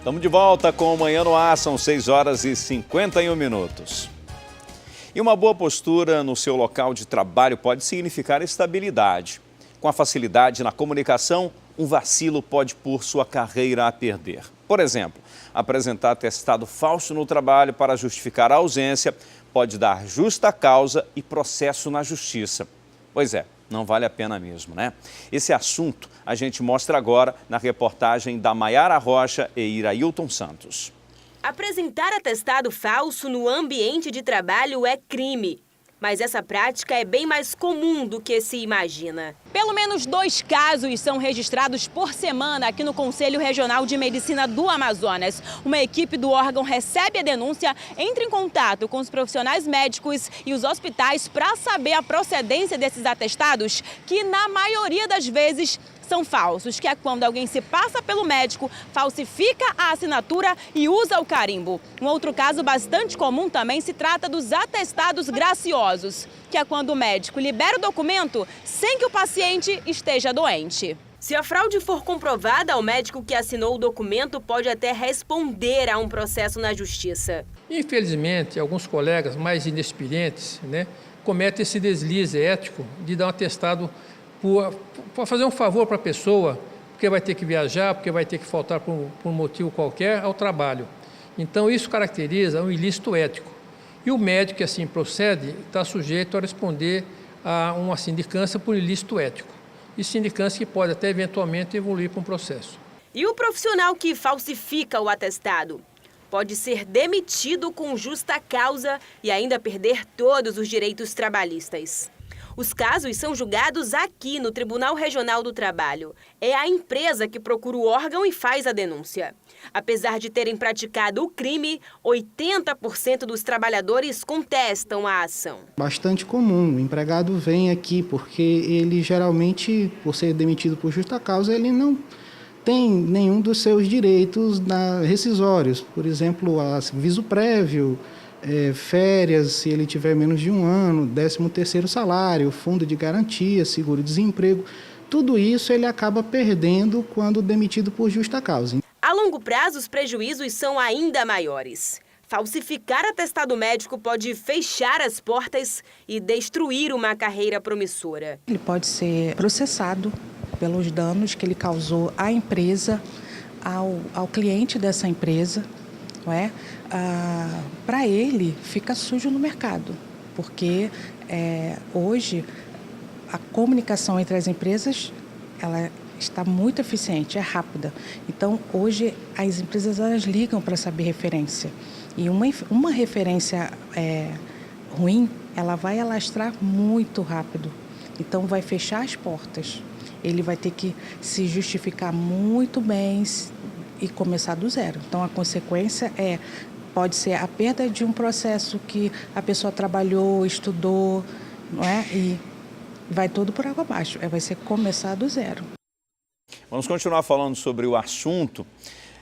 Estamos de volta com o Manhã no Ar, são 6h51. E uma boa postura no seu local de trabalho pode significar estabilidade. Com a facilidade na comunicação, um vacilo pode pôr sua carreira a perder. Por exemplo, apresentar atestado falso no trabalho para justificar a ausência pode dar justa causa e processo na justiça. Pois é, não vale a pena mesmo, né? Esse assunto a gente mostra agora na reportagem da Maiara Rocha e Irailton Santos. Apresentar atestado falso no ambiente de trabalho é crime. Mas essa prática é bem mais comum do que se imagina. Pelo menos 2 casos são registrados por semana aqui no Conselho Regional de Medicina do Amazonas. Uma equipe do órgão recebe a denúncia, entra em contato com os profissionais médicos e os hospitais para saber a procedência desses atestados, que na maioria das vezes são falsos, que é quando alguém se passa pelo médico, falsifica a assinatura e usa o carimbo. Um outro caso bastante comum também se trata dos atestados graciosos, que é quando o médico libera o documento sem que o paciente esteja doente. Se a fraude for comprovada, o médico que assinou o documento pode até responder a um processo na justiça. Infelizmente, alguns colegas mais inexperientes, cometem esse deslize ético de dar um atestado para fazer um favor para a pessoa, porque vai ter que viajar, porque vai ter que faltar por um motivo qualquer ao trabalho. Então, isso caracteriza um ilícito ético. E o médico que assim procede está sujeito a responder a uma sindicância por ilícito ético. E sindicância que pode até eventualmente evoluir para um processo. E o profissional que falsifica o atestado pode ser demitido com justa causa e ainda perder todos os direitos trabalhistas. Os casos são julgados aqui no Tribunal Regional do Trabalho. É a empresa que procura o órgão e faz a denúncia. Apesar de terem praticado o crime, 80% dos trabalhadores contestam a ação. Bastante comum. O empregado vem aqui porque ele geralmente, por ser demitido por justa causa, ele não tem nenhum dos seus direitos rescisórios. Por exemplo, aviso prévio, férias, se ele tiver menos de 1 ano, 13º salário, fundo de garantia, seguro-desemprego, tudo isso ele acaba perdendo quando demitido por justa causa. A longo prazo, os prejuízos são ainda maiores. Falsificar atestado médico pode fechar as portas e destruir uma carreira promissora. Ele pode ser processado pelos danos que ele causou à empresa, ao cliente dessa empresa. Para ele fica sujo no mercado, porque hoje a comunicação entre as empresas ela está muito eficiente, é rápida. Então hoje as empresas elas ligam para saber referência e uma referência ruim ela vai alastrar muito rápido, então vai fechar as portas. Ele vai ter que se justificar muito bem e começar do zero. Então, a consequência pode ser a perda de um processo que a pessoa trabalhou, estudou, e vai tudo por água abaixo. Vai ser começar do zero. Vamos continuar falando sobre o assunto.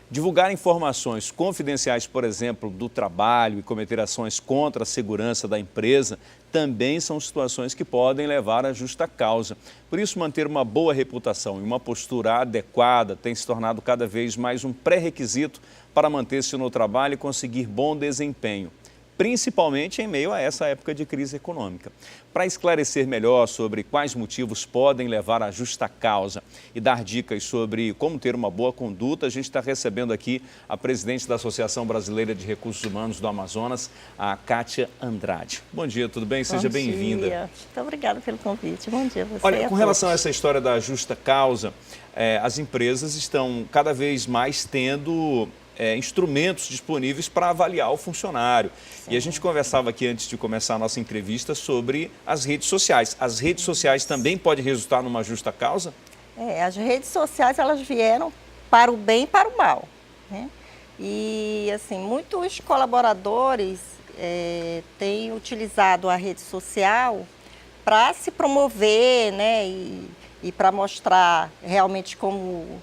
Divulgar informações confidenciais, por exemplo, do trabalho e cometer ações contra a segurança da empresa também são situações que podem levar à justa causa. Por isso, manter uma boa reputação e uma postura adequada tem se tornado cada vez mais um pré-requisito para manter-se no trabalho e conseguir bom desempenho, principalmente em meio a essa época de crise econômica. Para esclarecer melhor sobre quais motivos podem levar à justa causa e dar dicas sobre como ter uma boa conduta, a gente está recebendo aqui a presidente da Associação Brasileira de Recursos Humanos do Amazonas, a Kátia Andrade. Bom dia, tudo bem? Seja bem-vinda. Bom dia. Muito obrigada pelo convite. Bom dia a você. Olha, com relação a essa história da justa causa, as empresas estão cada vez mais tendo instrumentos disponíveis para avaliar o funcionário. Sim. E a gente conversava aqui antes de começar a nossa entrevista sobre as redes sociais. As redes sociais também podem resultar numa justa causa? As redes sociais elas vieram para o bem e para o mal, E assim, muitos colaboradores têm utilizado a rede social para se promover, e para mostrar realmente como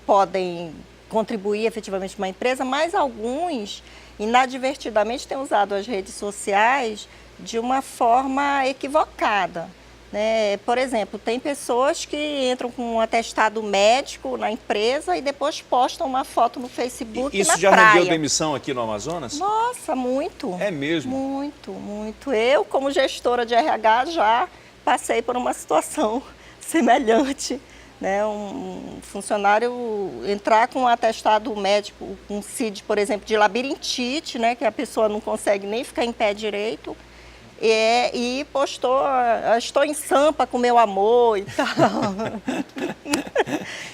podem contribuir efetivamente para uma empresa, mas alguns, inadvertidamente, têm usado as redes sociais de uma forma equivocada. né? Por exemplo, tem pessoas que entram com um atestado médico na empresa e depois postam uma foto no Facebook Isso na já praia. rendeu demissão aqui no Amazonas? Nossa, muito. É mesmo? Muito, muito. Eu, como gestora de RH, já passei por uma situação semelhante, né? Um funcionário entrar com um atestado médico, um CID, por exemplo, de labirintite, né? Que a pessoa não consegue nem ficar em pé direito, e postou, estou em Sampa com meu amor e tal.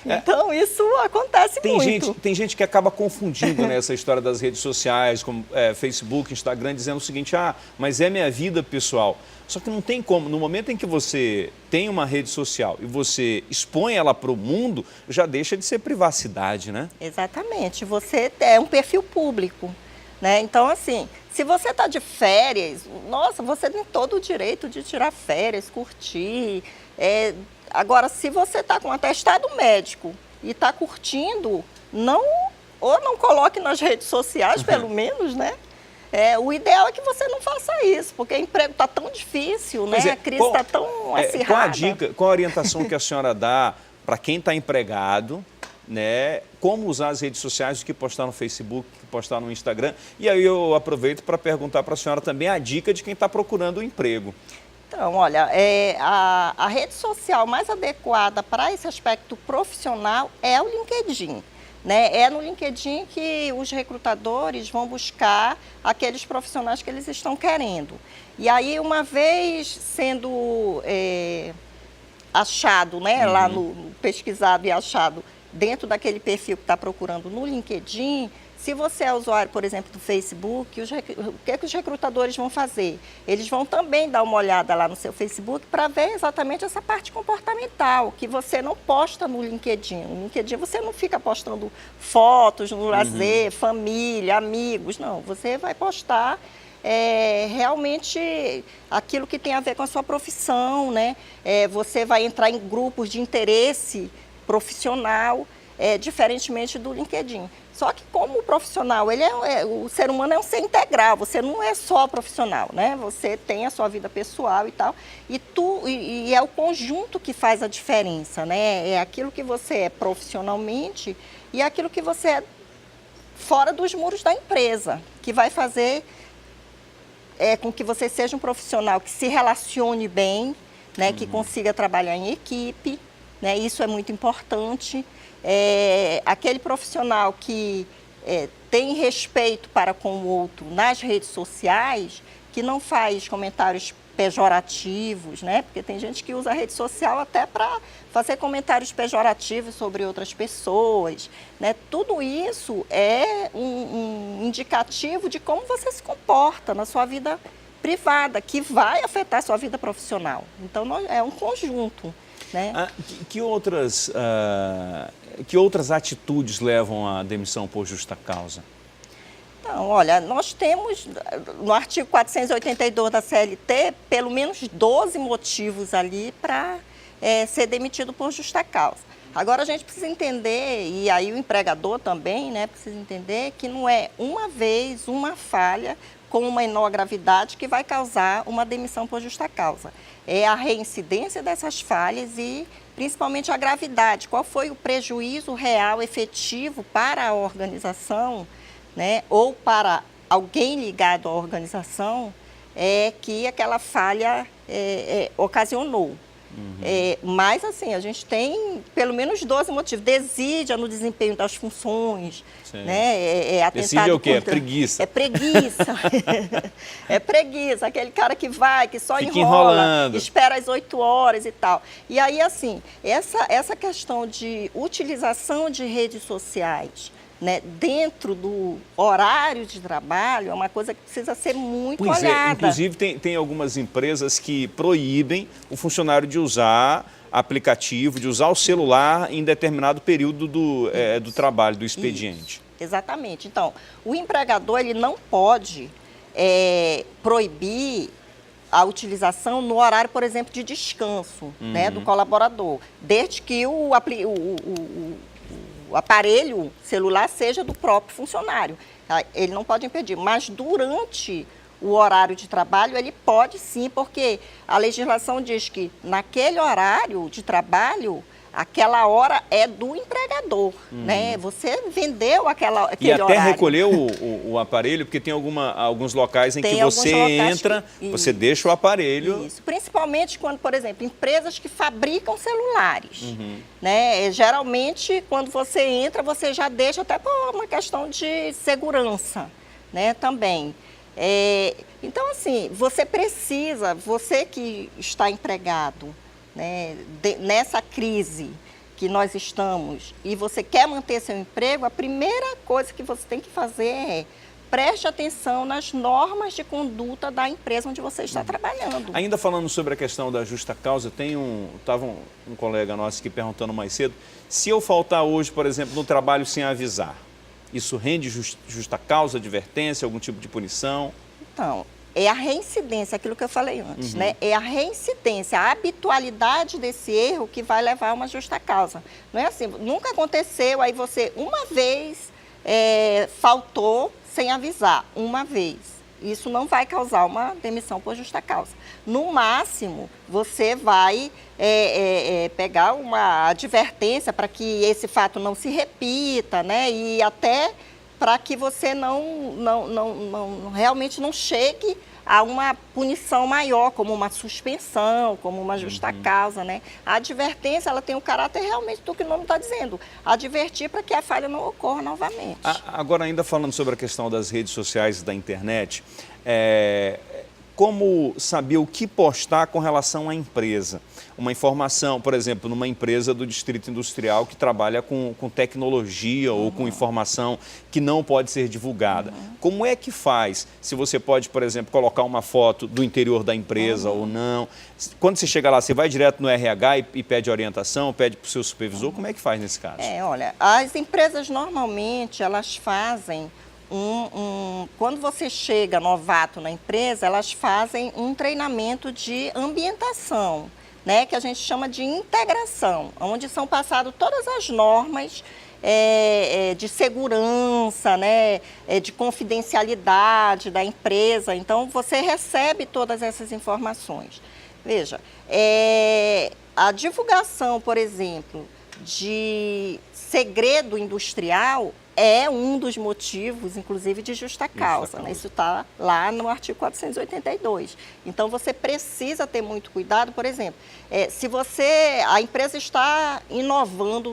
Então, isso acontece muito. Tem gente que acaba confundindo, né, essa história das redes sociais, como Facebook, Instagram, dizendo o seguinte, mas é minha vida pessoal. Só que não tem como, no momento em que você tem uma rede social e você expõe ela para o mundo, já deixa de ser privacidade, né? Exatamente, você é um perfil público, né? Então, assim, se você está de férias, nossa, você tem todo o direito de tirar férias, curtir. Agora, se você está com um atestado médico e está curtindo, não coloque nas redes sociais, pelo menos, né? O ideal é que você não faça isso, porque o emprego está tão difícil, né? A crise está tão acirrada. Qual a dica, qual a orientação que a senhora dá para quem está empregado, né? Como usar as redes sociais, o que postar no Facebook, o que postar no Instagram? E aí eu aproveito para perguntar para a senhora também a dica de quem está procurando um emprego. Então, olha, a rede social mais adequada para esse aspecto profissional é o LinkedIn. Né? É no LinkedIn que os recrutadores vão buscar aqueles profissionais que eles estão querendo. E aí, uma vez sendo achado, né, lá no pesquisado e achado dentro daquele perfil que está procurando no LinkedIn, se você é usuário, por exemplo, do Facebook, o que é que os recrutadores vão fazer? Eles vão também dar uma olhada lá no seu Facebook para ver exatamente essa parte comportamental, que você não posta no LinkedIn. No LinkedIn você não fica postando fotos no lazer, família, amigos, não. Você vai postar realmente aquilo que tem a ver com a sua profissão, né? Você vai entrar em grupos de interesse profissional, diferentemente do LinkedIn. Só que como profissional, o ser humano é um ser integral, você não é só profissional, né? Você tem a sua vida pessoal e tal, e é o conjunto que faz a diferença, né? É aquilo que você é profissionalmente e aquilo que você é fora dos muros da empresa, que vai fazer com que você seja um profissional que se relacione bem, né? Que consiga trabalhar em equipe, né? Isso é muito importante. Aquele profissional que tem respeito para com o outro nas redes sociais, que não faz comentários pejorativos, né? Porque tem gente que usa a rede social até para fazer comentários pejorativos sobre outras pessoas, né? Tudo isso é um indicativo de como você se comporta na sua vida privada, que vai afetar a sua vida profissional. Então, é um conjunto. Né? Que outras atitudes levam à demissão por justa causa? Então, olha, nós temos no artigo 482 da CLT pelo menos 12 motivos ali para ser demitido por justa causa. Agora a gente precisa entender, e aí o empregador também, né, precisa entender que não é uma vez, uma falha com uma menor gravidade que vai causar uma demissão por justa causa. É a reincidência dessas falhas e, principalmente, a gravidade. Qual foi o prejuízo real, efetivo para a organização, né, ou para alguém ligado à organização, que aquela falha ocasionou. Mas, assim, a gente tem pelo menos 12 motivos. Desídia no desempenho das funções, né? Desídia é o quê? É preguiça. É preguiça. É preguiça. Aquele cara que vai, que só fica enrola, enrolando, espera as 8 horas e tal. E aí, assim, essa questão de utilização de redes sociais, né, dentro do horário de trabalho, é uma coisa que precisa ser muito olhada. Inclusive tem algumas empresas que proíbem o funcionário de usar aplicativo, de usar o celular em determinado período do trabalho, do expediente. Isso, exatamente. Então, o empregador ele não pode proibir a utilização no horário, por exemplo, de descanso, né, do colaborador, desde que o aparelho celular seja do próprio funcionário. Ele não pode impedir, mas durante o horário de trabalho, ele pode sim, porque a legislação diz que naquele horário de trabalho, aquela hora é do empregador, né? Você vendeu aquele horário. E até recolher o aparelho, porque tem alguns locais em que você entra, você deixa o aparelho. Isso, principalmente quando, por exemplo, empresas que fabricam celulares, né? Geralmente, quando você entra, você já deixa até por uma questão de segurança, né? Também. Então, assim, você que está empregado, né, nessa crise que nós estamos e você quer manter seu emprego, a primeira coisa que você tem que fazer é preste atenção nas normas de conduta da empresa onde você está trabalhando. Ainda falando sobre a questão da justa causa, estava um colega nosso aqui perguntando mais cedo, se eu faltar hoje, por exemplo, no trabalho sem avisar, isso rende justa causa, advertência, algum tipo de punição? Então, é a reincidência, aquilo que eu falei antes, né? É a reincidência, a habitualidade desse erro que vai levar a uma justa causa. Não é assim, nunca aconteceu, aí você uma vez faltou sem avisar, uma vez. Isso não vai causar uma demissão por justa causa. No máximo, você vai pegar uma advertência para que esse fato não se repita, né? E até para que você realmente não chegue a uma punição maior, como uma suspensão, como uma justa causa, né? A advertência, ela tem o caráter realmente do que o nome está dizendo, advertir para que a falha não ocorra novamente. Agora, ainda falando sobre a questão das redes sociais e da internet, como saber o que postar com relação à empresa? Uma informação, por exemplo, numa empresa do Distrito Industrial que trabalha com tecnologia ou com informação que não pode ser divulgada. Como é que faz? Se você pode, por exemplo, colocar uma foto do interior da empresa ou não. Quando você chega lá, você vai direto no RH e pede orientação, pede para o seu supervisor. Como é que faz nesse caso? Olha, as empresas normalmente, elas fazem quando você chega novato na empresa, elas fazem um treinamento de ambientação, né, que a gente chama de integração, onde são passadas todas as normas de segurança, né, de confidencialidade da empresa. Então, você recebe todas essas informações. Veja, a divulgação, por exemplo, de segredo industrial é um dos motivos, inclusive, de justa causa. Né? Isso está lá no artigo 482. Então, você precisa ter muito cuidado. Por exemplo, se a empresa está inovando,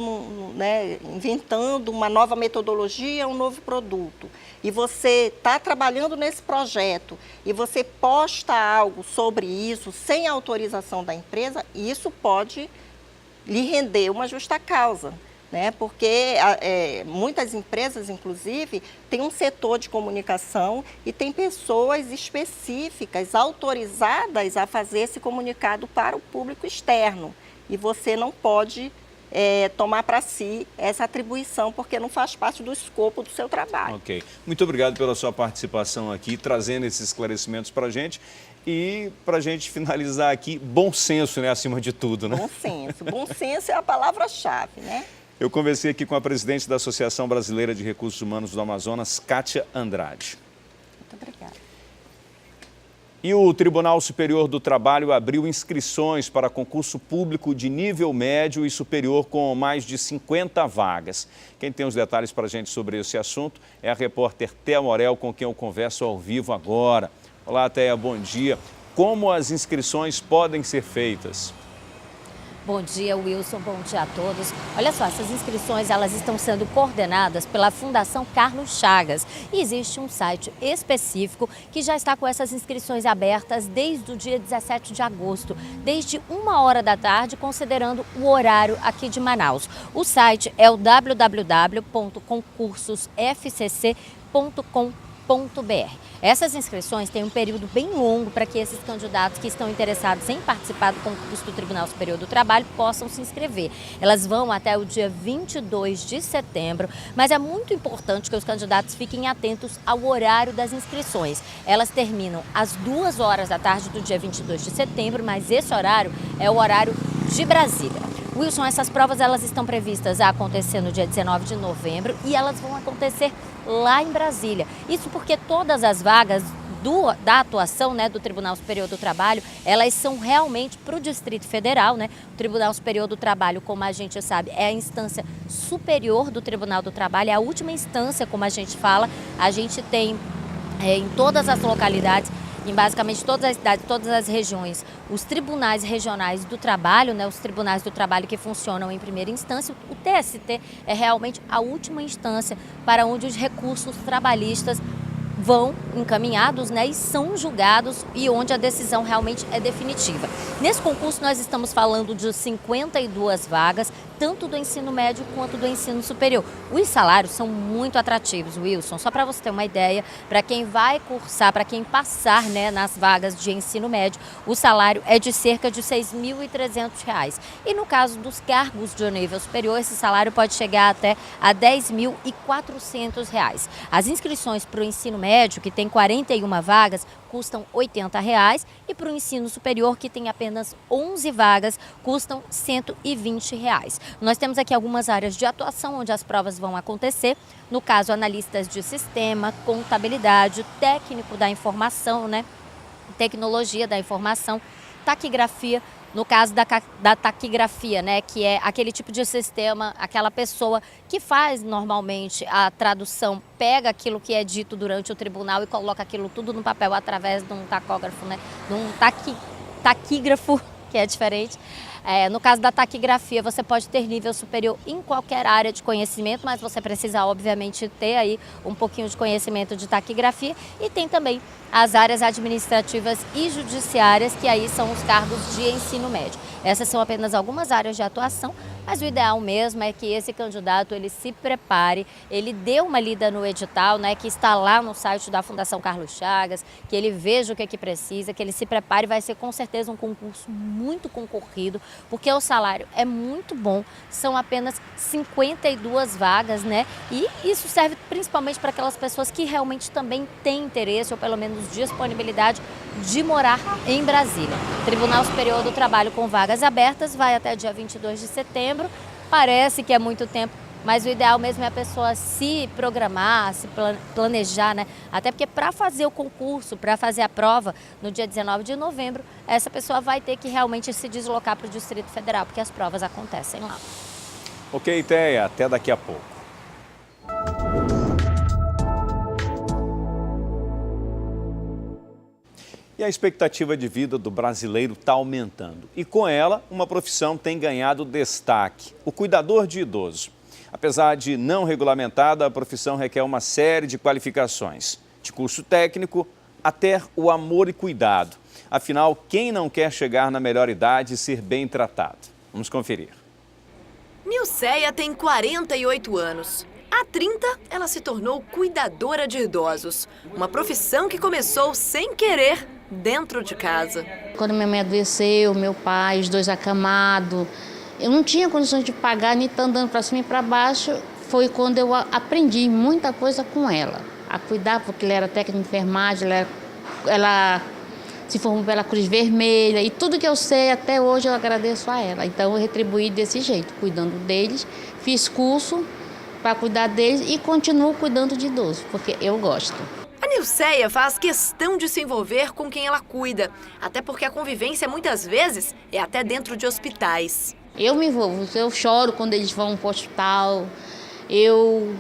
né, inventando uma nova metodologia, um novo produto, e você está trabalhando nesse projeto e você posta algo sobre isso sem autorização da empresa, isso pode lhe render uma justa causa. Né? Porque muitas empresas, inclusive, têm um setor de comunicação e tem pessoas específicas, autorizadas a fazer esse comunicado para o público externo. E você não pode tomar para si essa atribuição, porque não faz parte do escopo do seu trabalho. Ok. Muito obrigado pela sua participação aqui, trazendo esses esclarecimentos para a gente. E para a gente finalizar aqui, bom senso, né, acima de tudo, né? Bom senso. Bom senso é a palavra-chave, né? Eu conversei aqui com a presidente da Associação Brasileira de Recursos Humanos do Amazonas, Kátia Andrade. Muito obrigada. E o Tribunal Superior do Trabalho abriu inscrições para concurso público de nível médio e superior com mais de 50 vagas. Quem tem os detalhes para a gente sobre esse assunto é a repórter Thea Morel, com quem eu converso ao vivo agora. Olá, Thea, bom dia. Como as inscrições podem ser feitas? Bom dia, Wilson. Bom dia a todos. Olha só, essas inscrições elas estão sendo coordenadas pela Fundação Carlos Chagas. E existe um site específico que já está com essas inscrições abertas desde o dia 17 de agosto, desde 1h da tarde, considerando o horário aqui de Manaus. O site é o www.concursosfcc.com.br. Essas inscrições têm um período bem longo para que esses candidatos que estão interessados em participar do concurso do Tribunal Superior do Trabalho possam se inscrever. Elas vão até o dia 22 de setembro, mas é muito importante que os candidatos fiquem atentos ao horário das inscrições. Elas terminam às 2h da tarde do dia 22 de setembro, mas esse horário é o horário de Brasília. Wilson, essas provas elas estão previstas a acontecer no dia 19 de novembro e elas vão acontecer lá em Brasília. Isso porque todas as vagas da atuação, né, do Tribunal Superior do Trabalho, elas são realmente para o Distrito Federal, né? O Tribunal Superior do Trabalho, como a gente sabe, é a instância superior do Tribunal do Trabalho, é a última instância, como a gente fala. A gente tem em todas as localidades, em basicamente todas as cidades, todas as regiões, os tribunais regionais do trabalho, né, os tribunais do trabalho que funcionam em primeira instância. O TST é realmente a última instância para onde os recursos trabalhistas vão encaminhados, né, e são julgados e onde a decisão realmente é definitiva. Nesse concurso nós estamos falando de 52 vagas, tanto do ensino médio quanto do ensino superior. Os salários são muito atrativos, Wilson, só para você ter uma ideia, para quem vai cursar, para quem passar, né, nas vagas de ensino médio, o salário é de cerca de R$ 6.300. E no caso dos cargos de nível superior, esse salário pode chegar até a R$ 10.400. As inscrições para o ensino médio, que tem 41 vagas, custam R$ 80, e para o ensino superior, que tem apenas 11 vagas, custam R$ 120. Nós temos aqui algumas áreas de atuação onde as provas vão acontecer. No caso, analistas de sistema, contabilidade, técnico da informação, né? Tecnologia da informação, taquigrafia. No caso da taquigrafia, né, que é aquele tipo de sistema, aquela pessoa que faz normalmente a tradução, pega aquilo que é dito durante o tribunal e coloca aquilo tudo no papel através de um tacógrafo, né, de um taquígrafo, que é diferente. No caso da taquigrafia, você pode ter nível superior em qualquer área de conhecimento, mas você precisa, obviamente, ter aí um pouquinho de conhecimento de taquigrafia. E tem também as áreas administrativas e judiciárias, que aí são os cargos de ensino médio. Essas são apenas algumas áreas de atuação, mas o ideal mesmo é que esse candidato ele se prepare, ele dê uma lida no edital, né, que está lá no site da Fundação Carlos Chagas, que ele veja o que é que precisa, que ele se prepare. Vai ser com certeza um concurso muito concorrido, porque o salário é muito bom, são apenas 52 vagas, né? E isso serve principalmente para aquelas pessoas que realmente também têm interesse, ou pelo menos disponibilidade, de morar em Brasília. Tribunal Superior do Trabalho com vagas abertas vai até dia 22 de setembro. Parece que é muito tempo, mas o ideal mesmo é a pessoa se programar, se planejar, né? Até porque para fazer o concurso, para fazer a prova no dia 19 de novembro, essa pessoa vai ter que realmente se deslocar para o Distrito Federal, porque as provas acontecem lá. Ok, Teia, até daqui a pouco. E a expectativa de vida do brasileiro está aumentando. E com ela, uma profissão tem ganhado destaque: o cuidador de idoso. Apesar de não regulamentada, a profissão requer uma série de qualificações, de curso técnico até o amor e cuidado. Afinal, quem não quer chegar na melhor idade e ser bem tratado? Vamos conferir. Nilceia tem 48 anos. Há 30, ela se tornou cuidadora de idosos. Uma profissão que começou sem querer dentro de casa. Quando minha mãe adoeceu, meu pai, os dois acamados, eu não tinha condições de pagar, nem estar andando para cima e para baixo. Foi quando eu aprendi muita coisa com ela, a cuidar, porque ela era técnica de enfermagem, ela se formou pela Cruz Vermelha, e tudo que eu sei até hoje eu agradeço a ela. Então eu retribuí desse jeito, cuidando deles, fiz curso para cuidar deles e continuo cuidando de idosos, porque eu gosto. A Nilceia faz questão de se envolver com quem ela cuida, até porque a convivência muitas vezes é até dentro de hospitais. Eu me envolvo, eu choro quando eles vão para o hospital, eu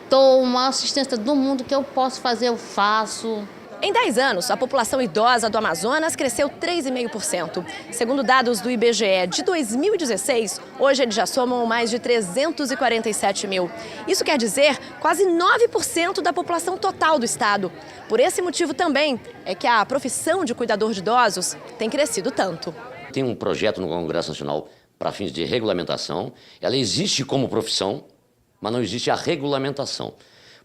dou uma assistência do mundo que eu posso fazer, eu faço. Em 10 anos, a população idosa do Amazonas cresceu 3,5%. Segundo dados do IBGE de 2016, hoje eles já somam mais de 347 mil. Isso quer dizer quase 9% da população total do estado. Por esse motivo também é que a profissão de cuidador de idosos tem crescido tanto. Tem um projeto no Congresso Nacional para fins de regulamentação. Ela existe como profissão, mas não existe a regulamentação.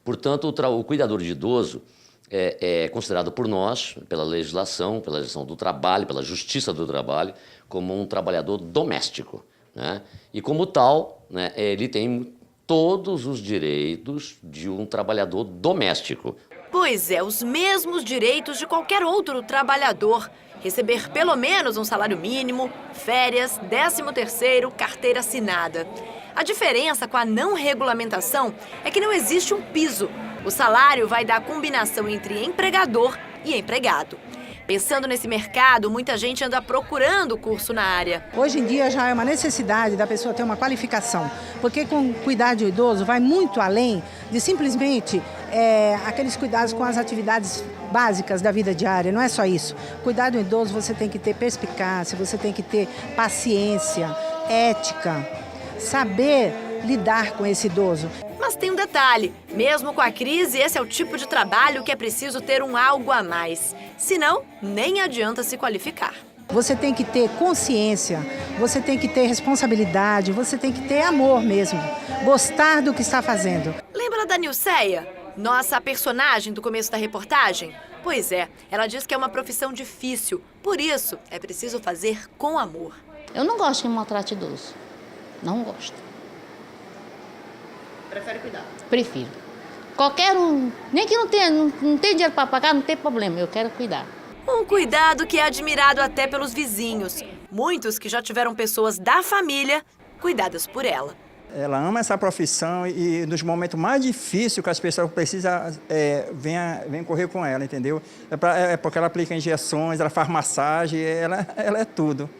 Portanto, o cuidador de idoso é considerado por nós, pela legislação do trabalho, pela justiça do trabalho, como um trabalhador doméstico, né? E como tal, né, ele tem todos os direitos de um trabalhador doméstico. Pois é, os mesmos direitos de qualquer outro trabalhador. Receber pelo menos um salário mínimo, férias, 13º, carteira assinada. A diferença com a não regulamentação é que não existe um piso. O salário vai da combinação entre empregador e empregado. Pensando nesse mercado, muita gente anda procurando curso na área. Hoje em dia já é uma necessidade da pessoa ter uma qualificação, porque com cuidar de um idoso vai muito além de simplesmente aqueles cuidados com as atividades básicas da vida diária, não é só isso. Cuidar do idoso você tem que ter perspicácia, você tem que ter paciência, ética, saber lidar com esse idoso. Mas tem um detalhe, mesmo com a crise, esse é o tipo de trabalho que é preciso ter um algo a mais. Senão, nem adianta se qualificar. Você tem que ter consciência, você tem que ter responsabilidade, você tem que ter amor mesmo, gostar do que está fazendo. Lembra da Nilceia, nossa personagem do começo da reportagem? Pois é, ela diz que é uma profissão difícil, por isso é preciso fazer com amor. Eu não gosto de maltrate idoso, não gosto. Prefere cuidar? Prefiro. Qualquer um, nem que não tenha dinheiro para pagar, não tem problema, eu quero cuidar. Um cuidado que é admirado até pelos vizinhos. Muitos que já tiveram pessoas da família cuidadas por ela. Ela ama essa profissão e nos momentos mais difíceis que as pessoas precisam, vem correr com ela, entendeu? É porque ela aplica injeções, ela faz massagem, ela é tudo.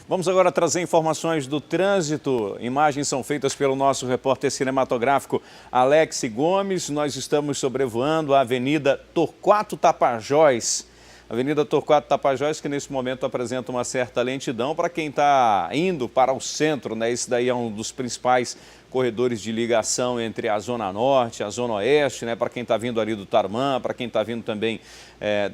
Vamos agora trazer informações do trânsito. Imagens são feitas pelo nosso repórter cinematográfico Alex Gomes. Nós estamos sobrevoando a Avenida Torquato Tapajós. Avenida Torquato Tapajós, que nesse momento apresenta uma certa lentidão para quem está indo para o centro, né? Esse daí é um dos principais corredores de ligação entre a Zona Norte e a Zona Oeste, né? Para quem está vindo ali do Tarumã, para quem está vindo também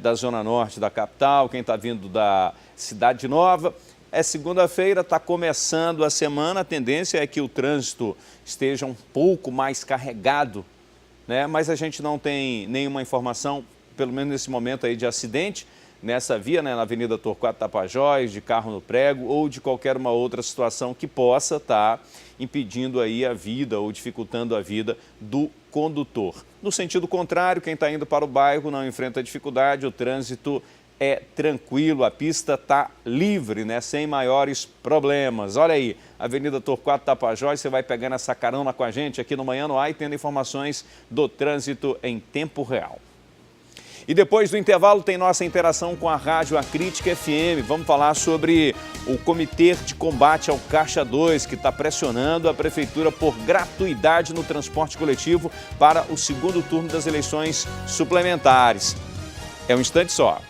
da Zona Norte da capital, quem está vindo da Cidade Nova. É segunda-feira, está começando a semana, a tendência é que o trânsito esteja um pouco mais carregado, né? Mas a gente não tem nenhuma informação, pelo menos nesse momento aí, de acidente nessa via, né? Na Avenida Torquato Tapajós, de carro no prego ou de qualquer uma outra situação que possa estar impedindo aí a vida ou dificultando a vida do condutor. No sentido contrário, quem está indo para o bairro não enfrenta dificuldade, o trânsito é tranquilo, a pista está livre, né? Sem maiores problemas. Olha aí, Avenida Torquato Tapajós, você vai pegando essa carona com a gente aqui no Manhã no Ar e tendo informações do trânsito em tempo real. E depois do intervalo tem nossa interação com a Rádio Acrítica FM. Vamos falar sobre o Comitê de Combate ao Caixa 2, que está pressionando a Prefeitura por gratuidade no transporte coletivo para o segundo turno das eleições suplementares. É um instante só.